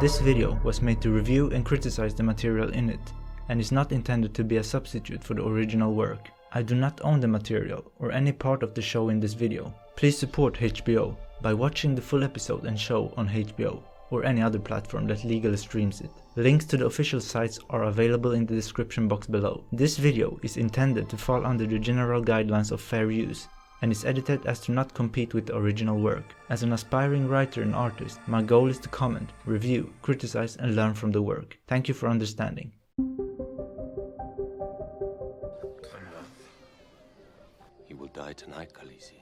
This video was made to review and criticize the material in it, and is not intended to be a substitute for the original work. I do not own the material or any part of the show in this video. Please support HBO by watching the full episode and show on HBO or any other platform that legally streams it. Links to the official sites are available in the description box below. This video is intended to fall under the general guidelines of fair use and is edited as to not compete with the original work. As an aspiring writer and artist, my goal is to comment, review, criticize and learn from the work. Thank you for understanding. He will die tonight, Khaleesi.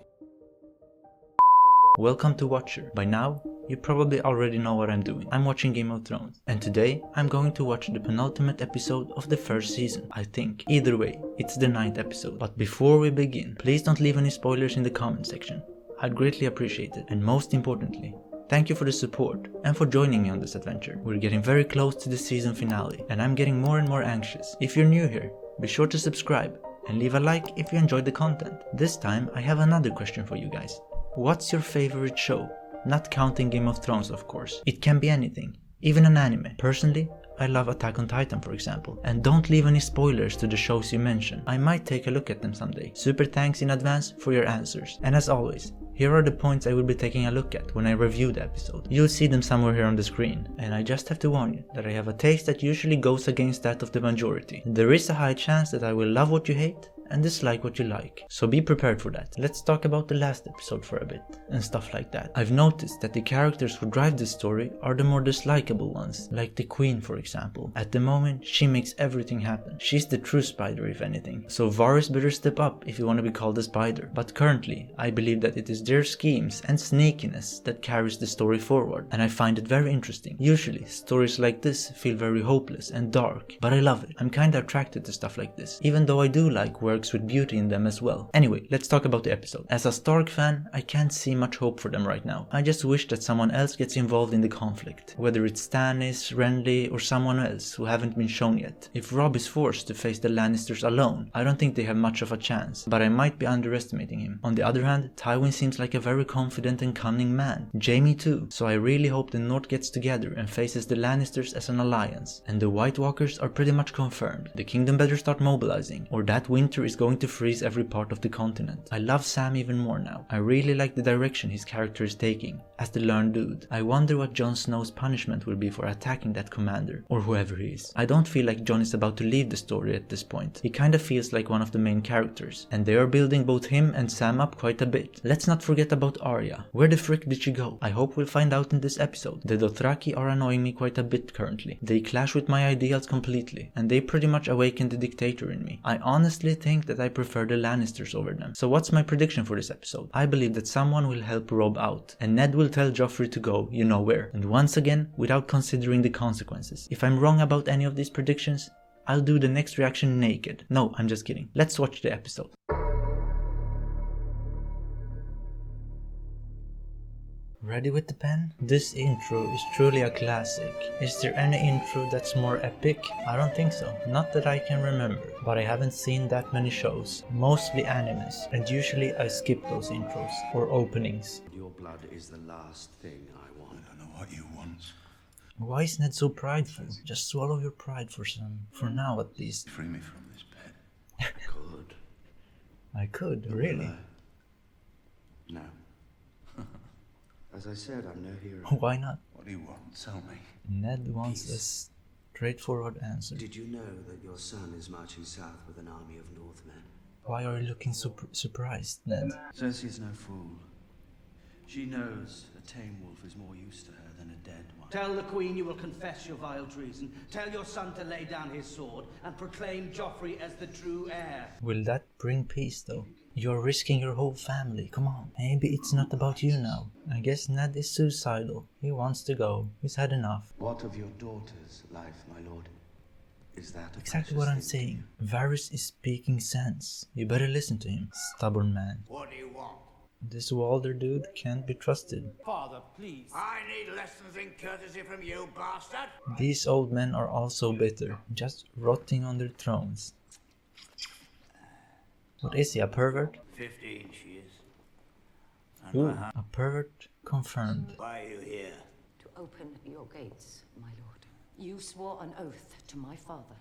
Welcome to Watcher. By now, you probably already know what I'm doing. I'm watching Game of Thrones, and today I'm going to watch the penultimate episode of the first season, I think. Either way, it's the 9th episode. But before we begin, please don't leave any spoilers in the comment section. I'd greatly appreciate it. And most importantly, thank you for the support and for joining me on this adventure. We're getting very close to the season finale, and I'm getting more and more anxious. If you're new here, be sure to subscribe and leave a like if you enjoyed the content. This time I have another question for you guys. What's your favorite show? Not counting Game of Thrones, of course. It can be anything, even an anime. Personally, I love Attack on Titan, for example. And don't leave any spoilers to the shows you mention. I might take a look at them someday. Super thanks in advance for your answers. And as always, here are the points I will be taking a look at when I review the episode. You'll see them somewhere here on the screen. And I just have to warn you that I have a taste that usually goes against that of the majority. There is a high chance that I will love what you hate and dislike what you like. So be prepared for that. Let's talk about the last episode for a bit and stuff like that. I've noticed that the characters who drive this story are the more dislikable ones, like the Queen for example. At the moment, she makes everything happen. She's the true spider if anything. So Varys better step up if you want to be called a spider. But currently, I believe that it is their schemes and sneakiness that carries the story forward, and I find it very interesting. Usually, stories like this feel very hopeless and dark, but I love it. I'm kinda attracted to stuff like this, even though I do like works with beauty in them as well. Anyway, let's talk about the episode. As a Stark fan, I can't see much hope for them right now. I just wish that someone else gets involved in the conflict, whether it's Stannis, Renly, or someone else who haven't been shown yet. If Robb is forced to face the Lannisters alone, I don't think they have much of a chance, but I might be underestimating him. On the other hand, Tywin seems like a very confident and cunning man. Jaime too, so I really hope the North gets together and faces the Lannisters as an alliance. And the White Walkers are pretty much confirmed. The kingdom better start mobilizing, or that winter is going to freeze every part of the continent. I love Sam even more now. I really like the direction his character is taking, as the learned dude. I wonder what Jon Snow's punishment will be for attacking that commander, or whoever he is. I don't feel like Jon is about to leave the story at this point. He kinda feels like one of the main characters, and they are building both him and Sam up quite a bit. Let's not forget about Arya. Where the frick did she go? I hope we'll find out in this episode. The Dothraki are annoying me quite a bit currently. They clash with my ideals completely, and they pretty much awaken the dictator in me. I honestly think that I prefer the Lannisters over them. So what's my prediction for this episode? I believe that someone will help Robb out, and Ned will tell Joffrey to go you know where, and once again without considering the consequences. If I'm wrong about any of these predictions, I'll do the next reaction naked. No, I'm just kidding. Let's watch the episode. Ready with the pen? This intro is truly a classic. Is there any intro that's more epic? I don't think so. Not that I can remember, but I haven't seen that many shows. Mostly animes, and usually I skip those intros or openings. Your blood is the last thing I want. I don't know what you want. Why is Ned so prideful? Just swallow your pride for now at least. Free me from this pit. I could. I could, really? No. As I said, I'm no hero. Why not? What do you want? Tell me. Ned wants Peace. a straightforward answer. Did you know that your son is marching south with an army of Northmen? Why are you looking so surprised, Ned? Cersei's no fool. She knows a tame wolf is more use to her than a dead one. Tell the Queen you will confess your vile treason. Tell your son to lay down his sword and proclaim Joffrey as the true heir. Will that bring peace though? You're risking your whole family, come on. Maybe it's not about you now. I guess Ned is suicidal. He wants to go. He's had enough. What of your daughter's life, my lord? Is that Exactly what I'm saying. Varys is speaking sense. You better listen to him, stubborn man. What do you want? This Walder dude can't be trusted. Father, please. I need lessons in courtesy from you, bastard! These old men are all so bitter, just rotting on their thrones. What is he, a pervert? 15 she is. Ooh, a pervert confirmed. Why are you here? To Open your gates, my lord. You swore an oath to my father.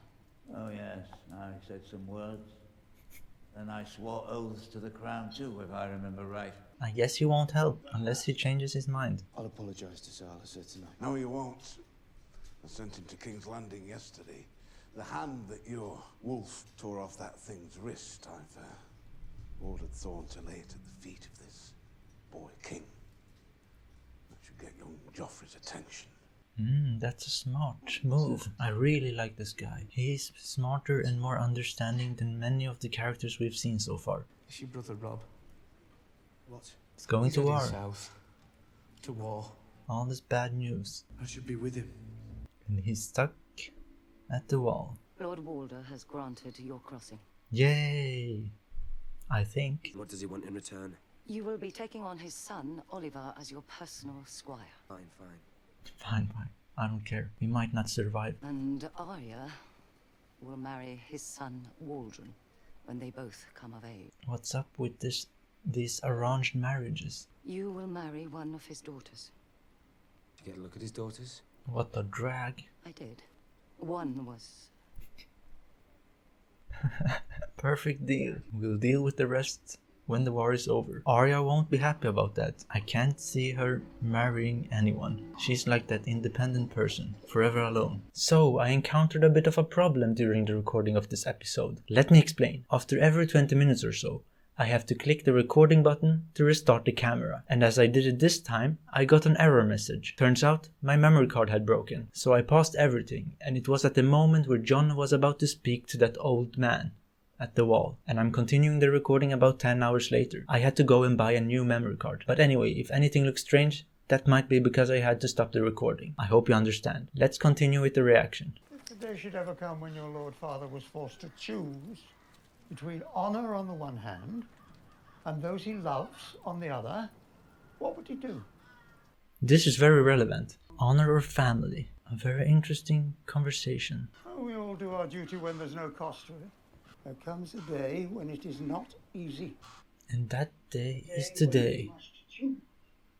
Oh yes, I said some words. And I swore oaths to the crown too, if I remember right. I guess he won't help unless he changes his mind. I'll apologize to Salazar tonight. No, you won't. I sent him to King's Landing yesterday. The hand that your wolf tore off that thing's wrist, I've ordered Thorn to lay it at the feet of this boy king. That should get young Joffrey's attention. That's a smart move. I really like this guy. He's smarter and more understanding than many of the characters we've seen so far. Is your brother Robb? What? It's going He's to heading war. south. To war. All this bad news. I should be with him. And he's stuck at the wall. Lord Walder has granted your crossing. Yay! I think. What does he want in return? You will be taking on his son, Oliver, as your personal squire. Fine, fine. Fine. I don't care. We might not survive. And Arya will marry his son, Waldron, when they both come of age. What's up with these arranged marriages? You will marry one of his daughters. Did you get a look at his daughters? What a drag. I did. One was... Perfect deal. We'll deal with the rest when the war is over. Arya won't be happy about that. I can't see her marrying anyone. She's like that independent person, forever alone. So I encountered a bit of a problem during the recording of this episode. Let me explain. After every 20 minutes or so, I have to click the recording button to restart the camera. And as I did it this time, I got an error message. Turns out my memory card had broken. So I paused everything, and it was at the moment where Jon was about to speak to that old man at the wall, and I'm continuing the recording about 10 hours later. I had to go and buy a new memory card. But anyway, if anything looks strange, that might be because I had to stop the recording. I hope you understand. Let's continue with the reaction. If the day should ever come when your Lord Father was forced to choose between honor on the one hand and those he loves on the other, what would he do? This is very relevant. Honor or family? A very interesting conversation. Oh, we all do our duty when there's no cost to it. There comes a day when it is not easy. And that day is today.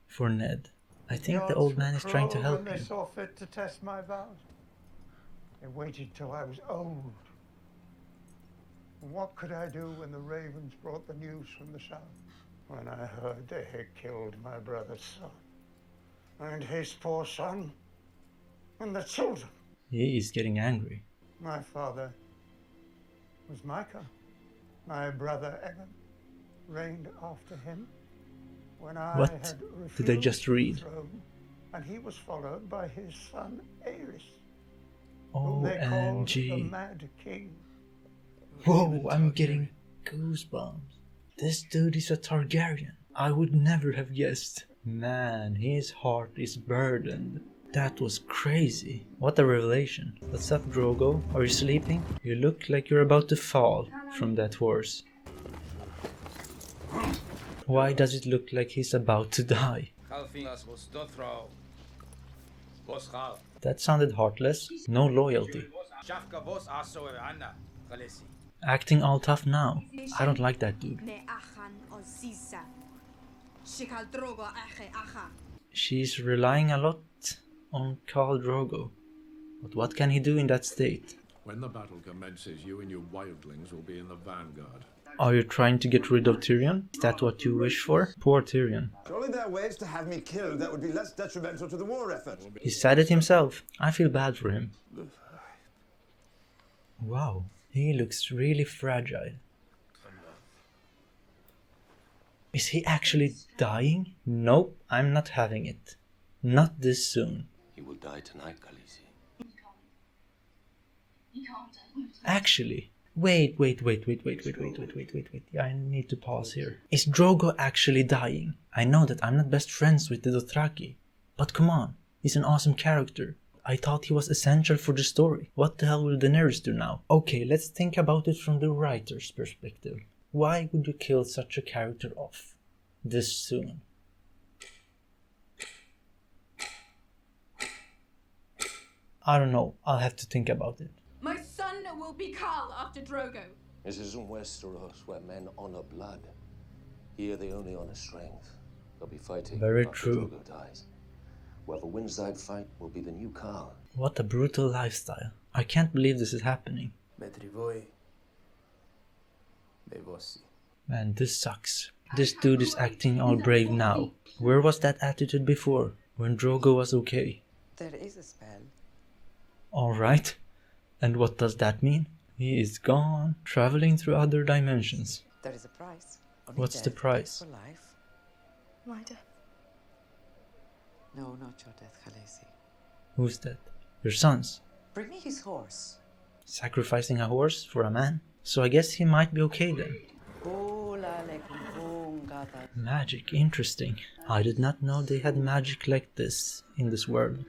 For Ned. I think the old man is trying to help when they him. saw fit to test my vows. They waited till I was old. And what could I do when the ravens brought the news from the south? When I heard they had killed my brother's son, and his poor son, and the children. He is getting angry. My father was Micah. My brother Evan reigned after him when I What had did I just read? refused the throne, and he was followed by his son Aerys, whom they called the OMG. Mad King. Whoa, I'm getting goosebumps. This dude is a Targaryen. I would never have guessed. Man, his heart is burdened. That was crazy. What a revelation. What's up, Drogo? Are you sleeping? You look like you're about to fall from that horse. Why does it look like he's about to die? That sounded heartless. No loyalty. Acting all tough now. I don't like that dude. She's relying a lot on Khal Drogo. But what can he do in that state? When the battle commences, you and your wildlings will be in the vanguard. Are you trying to get rid of Tyrion? Is that what you wish for? Poor Tyrion. Surely there are ways to have me killed that would be less detrimental to the war effort. He said it himself. I feel bad for him. Wow, he looks really fragile. Is he actually dying? Nope, I'm not having it. Not this soon. He will die tonight, Khaleesi. Actually, wait. I need to pause here. Is Drogo actually dying? I know that I'm not best friends with the Dothraki, but come on, he's an awesome character. I thought he was essential for the story. What the hell will Daenerys do now? Okay, let's think about it from the writer's perspective. Why would you kill such a character off this soon? I don't know, I'll have to think about it. My son will be Khal after Drogo. This isn't Westeros where men honor blood. Here they only honor strength. They'll be fighting Very after true. Drogo dies. Whoever wins that fight will be the new Khal. What a brutal lifestyle. I can't believe this is happening. Man, this sucks. This dude is acting all brave now. Where was that attitude before, when Drogo was okay? There is a spell. Alright. And what does that mean? He is gone, traveling through other dimensions. There is a price. What's the price? For life. My death. No, not your death, Khaleesi. Who's that? Your sons? Bring me his horse. Sacrificing a horse for a man? So I guess he might be okay then. Magic, interesting. I did not know they had magic like this in this world.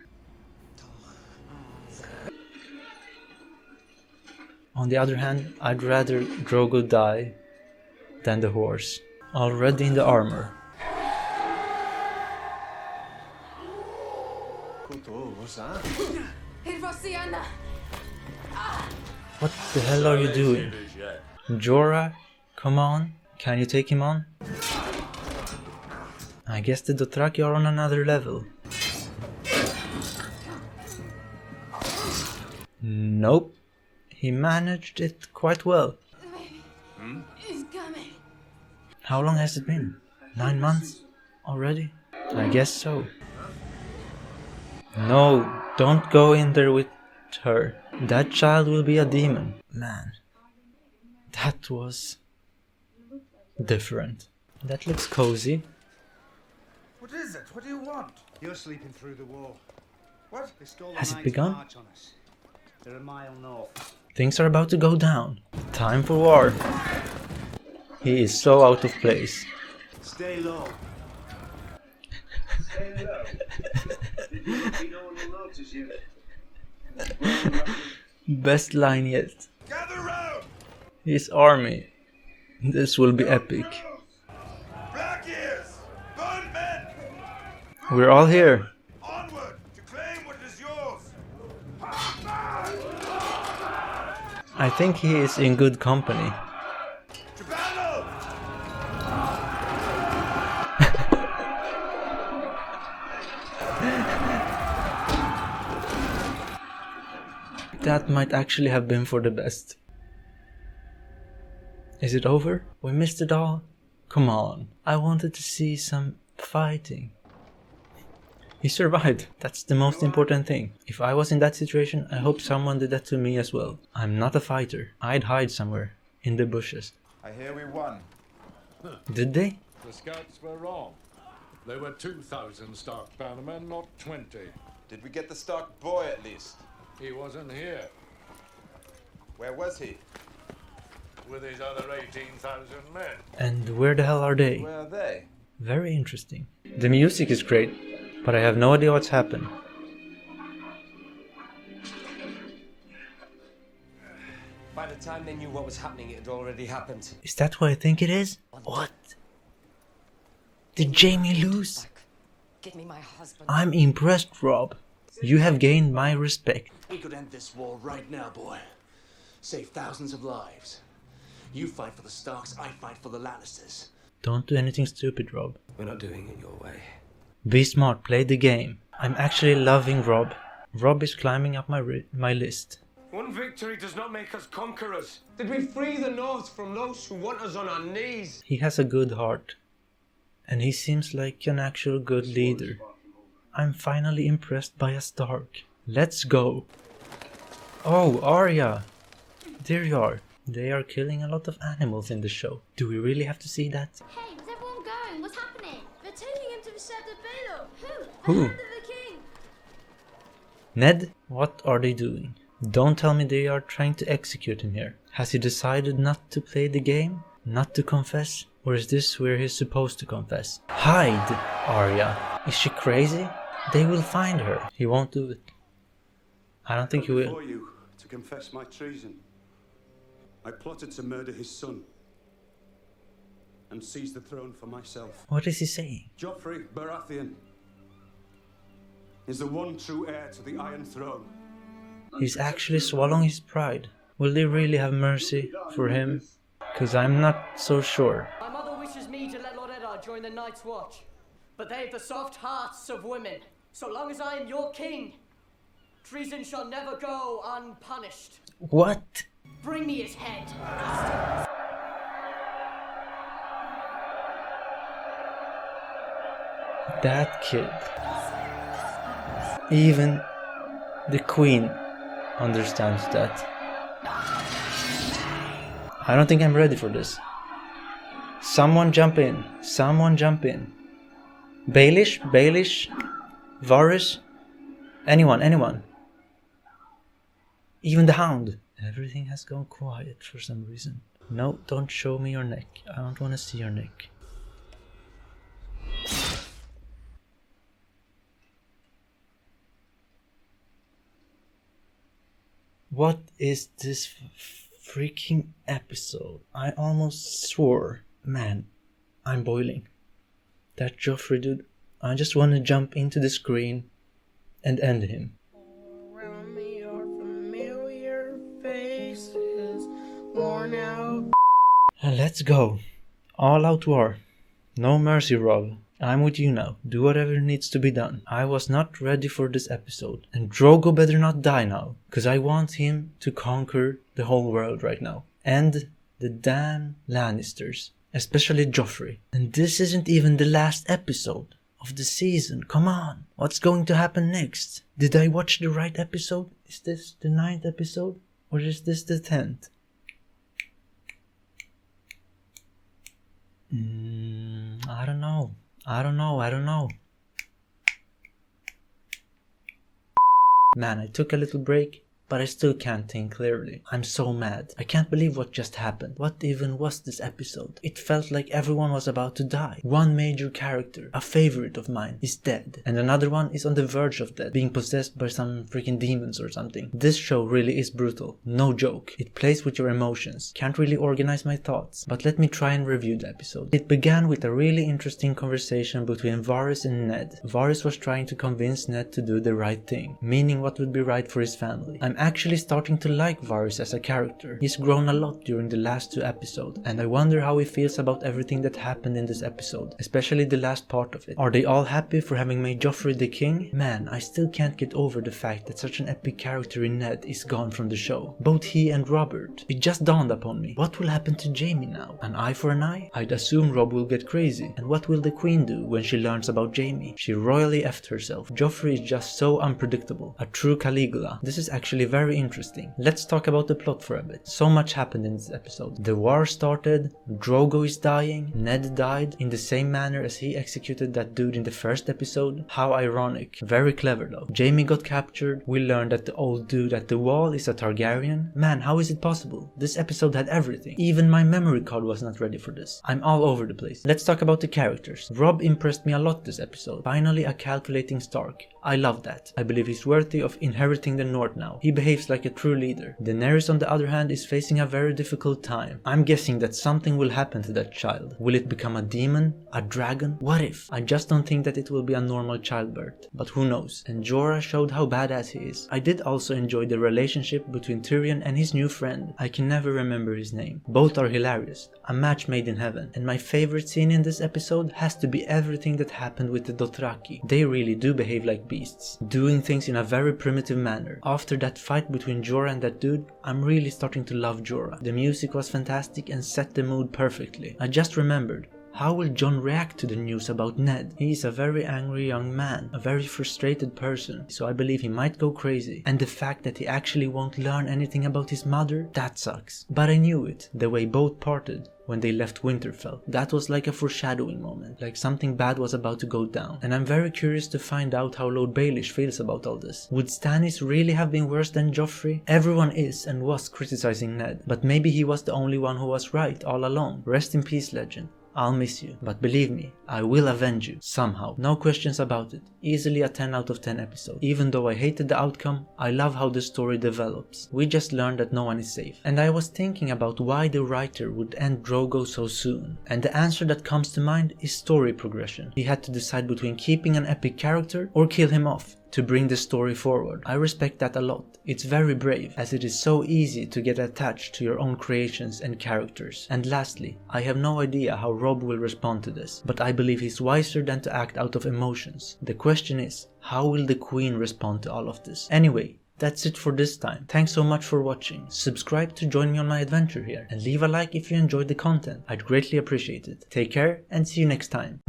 On the other hand, I'd rather Drogo die than the horse, already in the armor. What the hell are you doing? Jorah, come on, can you take him on? I guess the Dothraki are on another level. Nope, he managed it quite well. He's coming. How long has it been? 9 months already? I guess so. No, don't go in there with her. That child will be a demon. Man, that was different. That looks cozy. What is it? What do you want? You're sleeping through the wall. What? They stole the Has it Knights' begun? March on us. They're a mile north. Things are about to go down. Time for war. He is so out of place. Stay low. Stay low. No one will notice you. Best line yet. Gather round. His army. This will be epic. Black ears. Burn men. We're all here. Onward to claim what is yours. I think he is in good company. To battle. That might actually have been for the best. Is it over? We missed it all? Come on, I wanted to see some fighting. He survived. That's the most important thing. If I was in that situation, I hope someone did that to me as well. I'm not a fighter. I'd hide somewhere in the bushes. I hear we won. Did they? The scouts were wrong. There were 2,000 Stark bannermen, not 20. Did we get the Stark boy at least? He wasn't here. Where was he? With his other 18,000 men. And where the hell are they? Where are they? Very interesting. The music is great, but I have no idea what's happened. By the time they knew what was happening, it had already happened. Is that what I think it is? What? Did Jaime lose? Give me my husband. I'm impressed, Robb. You have gained my respect. We could end this war right now, boy. Save thousands of lives. You fight for the Starks, I fight for the Lannisters. Don't do anything stupid, Robb. We're not doing it your way. Be smart, play the game. I'm actually loving Robb. Robb is climbing up my list. One victory does not make us conquerors. Did we free the North from those who want us on our knees? He has a good heart. And he seems like an actual good leader. I'm finally impressed by a Stark. Let's go. Oh, Arya. There you are. They are killing a lot of animals in the show. Do we really have to see that? Hey, where's everyone going? What's happening? They're taking him to the shed of Baelor. Who? The hand of the king. Ned, what are they doing? Don't tell me they are trying to execute him here. Has he decided not to play the game? Not to confess? Or is this where he's supposed to confess? Hide, Arya. Is she crazy? They will find her. He won't do it. I don't think he will. Before you to confess my treason. I plotted to murder his son and seize the throne for myself. What is he saying? Joffrey Baratheon is the one true heir to the Iron Throne. He's actually swallowing his pride. Will they really have mercy for him? Because I'm not so sure. My mother wishes me to let Lord Eddard join the Night's Watch, but they have the soft hearts of women. So long as I am your king, treason shall never go unpunished. What? Bring me his head. That kid. Even the queen understands that. I don't think I'm ready for this. Someone jump in. Someone jump in. Baelish, Varys, anyone. Even the Hound. Everything has gone quiet for some reason. No, don't show me your neck. I don't want to see your neck. What is this freaking episode? I almost swore. Man, I'm boiling. That Joffrey dude, I just want to jump into the screen and end him. Around me are familiar faces, worn out. Let's go. All out war. No mercy, Robb. I'm with you now. Do whatever needs to be done. I was not ready for this episode. And Drogo better not die now, because I want him to conquer the whole world right now. And the damn Lannisters. Especially Joffrey. And this isn't even the last episode of the season. Come on. What's going to happen next? Did I watch the right episode? Is this the 9th episode? Or is this the 10th? I don't know. Man, I took a little break, but I still can't think clearly. I'm so mad. I can't believe what just happened. What even was this episode? It felt like everyone was about to die. One major character, a favorite of mine, is dead. And another one is on the verge of death, being possessed by some freaking demons or something. This show really is brutal. No joke. It plays with your emotions. Can't really organize my thoughts. But let me try and review the episode. It began with a really interesting conversation between Varys and Ned. Varys was trying to convince Ned to do the right thing, meaning what would be right for his family. I'm actually starting to like Varys as a character. He's grown a lot during the last 2 episodes, and I wonder how he feels about everything that happened in this episode, especially the last part of it. Are they all happy for having made Joffrey the king? Man, I still can't get over the fact that such an epic character in Ned is gone from the show. Both he and Robert. It just dawned upon me. What will happen to Jaime now? An eye for an eye? I'd assume Robb will get crazy. And what will the queen do when she learns about Jaime? She royally effed herself. Joffrey is just so unpredictable. A true Caligula. This is actually very interesting. Let's talk about the plot for a bit. So much happened in this episode. The war started, Drogo is dying, Ned died in the same manner as he executed that dude in the first episode. How ironic. Very clever though. Jaime got captured, we learned that the old dude at the wall is a Targaryen. Man, how is it possible? This episode had everything. Even my memory card was not ready for this. I'm all over the place. Let's talk about the characters. Robb impressed me a lot this episode. Finally a calculating Stark. I love that. I believe he's worthy of inheriting the North now. He behaves like a true leader. Daenerys on the other hand is facing a very difficult time. I'm guessing that something will happen to that child. Will it become a demon? A dragon? What if? I just don't think that it will be a normal childbirth. But who knows? And Jorah showed how badass he is. I did also enjoy the relationship between Tyrion and his new friend. I can never remember his name. Both are hilarious. A match made in heaven. And my favorite scene in this episode has to be everything that happened with the Dothraki. They really do behave like beasts, doing things in a very primitive manner. After that fight between Jorah and that dude, I'm really starting to love Jorah. The music was fantastic and set the mood perfectly. I just remembered, how will Jon react to the news about Ned? He is a very angry young man, a very frustrated person, so I believe he might go crazy. And the fact that he actually won't learn anything about his mother, that sucks. But I knew it, the way both parted when they left Winterfell. That was like a foreshadowing moment, like something bad was about to go down. And I'm very curious to find out how Lord Baelish feels about all this. Would Stannis really have been worse than Joffrey? Everyone is and was criticizing Ned, but maybe he was the only one who was right all along. Rest in peace, legend. I'll miss you, but believe me, I will avenge you, somehow. No questions about it. Easily a 10 out of 10 episode. Even though I hated the outcome, I love how the story develops. We just learned that no one is safe. And I was thinking about why the writer would end Drogo so soon. And the answer that comes to mind is story progression. He had to decide between keeping an epic character or kill him off. to bring the story forward. I respect that a lot. It's very brave, as it is so easy to get attached to your own creations and characters. And lastly, I have no idea how Robb will respond to this, but I believe he's wiser than to act out of emotions. The question is, how will the Queen respond to all of this? Anyway, that's it for this time. Thanks so much for watching. Subscribe to join me on my adventure here, and leave a like if you enjoyed the content. I'd greatly appreciate it. Take care and see you next time.